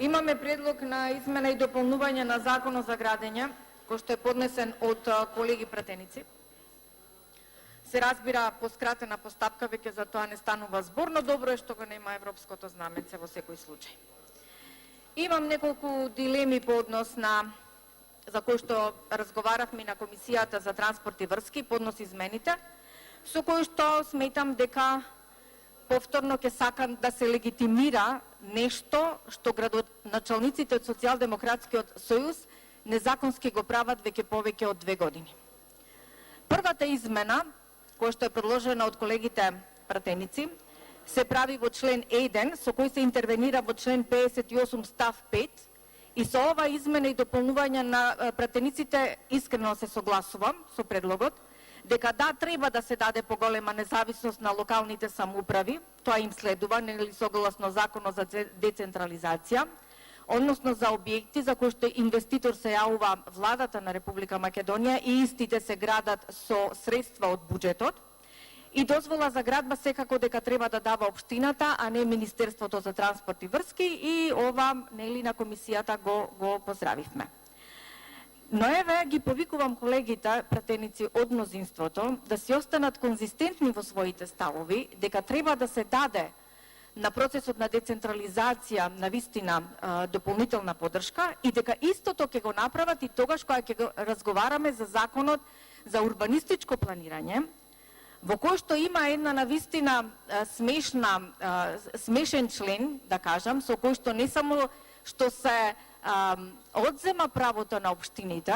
Имаме предлог на измена и дополнување на Законот за градење, кој што е поднесен од колеги пратеници. Се разбира по скратена постапка, веќе за тоа не станува збор, но добро е што го нема европското знаменце во секој случај. Имам неколку дилеми по однос на за кои што разговаравме на Комисијата за транспорт и врски, поднос измените, со кои што сметам дека повторно ќе сакам да се легитимира нешто што градоначалниците од Социјалдемократскиот сојуз незаконски го прават веќе повеќе од 2 години. Првата измена, која што е предложена од колегите пратеници, се прави во член 1, со кој се интервенира во член 58 став 5, и со ова измена и дополнување на пратениците искрено се согласувам со предлогот, дека да, треба да се даде поголема независност на локалните самоуправи, тоа им следува, нели согласно Законот за децентрализација, односно за објекти за кои што инвеститор се јавува владата на Република Македонија и истите се градат со средства од буџетот, и дозвола за градба секако дека треба да дава општината, а не Министерството за транспорт и врски, и ова нели на комисијата го поздравивме. Но еве ги повикувам колегите пратеници од мнозинството да си останат конзистентни во своите ставови, дека треба да се даде на процесот на децентрализација на вистина дополнителна поддршка и дека истото ќе го направат и тогаш кога ќе разговараме за законот за урбанистичко планирање, во кој што има една навистина смешен член, да кажам, со кој што не само што се одзема правото на општините,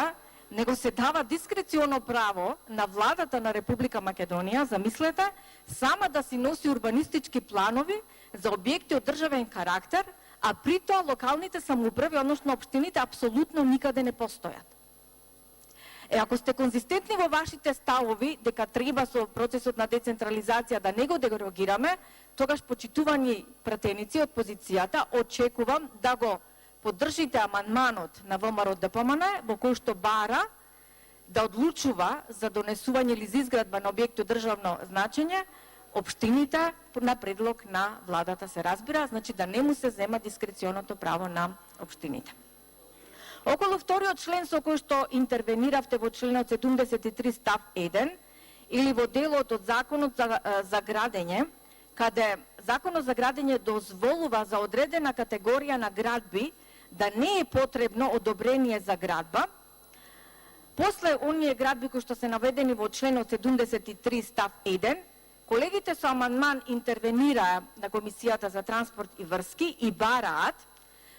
него се дава дискреционо право на владата на Република Македонија, замислете, сама да си носи урбанистички планови за објекти од државен карактер, а при тоа локалните самоуправи, односно општините, апсолутно никаде не постојат. Ако сте конзистентни во вашите ставови дека треба со процесот на децентрализација да не го дерогираме, тогаш почитувани пратеници од позицијата очекувам да го поддржите амандманот на ВМРО ДПМН во кој што бара да одлучува за донесување или за изградба на објекти од државно значење општините на предлог на владата, се разбира, значи да не му се зема дискреционото право на општините. Околу вториот член со кој што интервениравте во членот 73 став 1 или во делот од Законот за градење, каде Законот за градење дозволува за одредена категорија на градби да не е потребно одобрение за градба, после оние градби кои што се наведени во членот 73 став 1, колегите со амандман интервенираа на Комисијата за транспорт и врски и бараат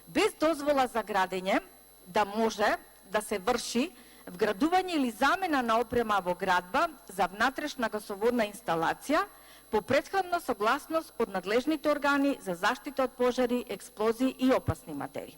без дозвола за градење да може да се врши вградување или замена на опрема во градба за внатрешна гасоводна инсталација по претходна согласност од надлежните органи за заштита од пожари, експлозии и опасни материи.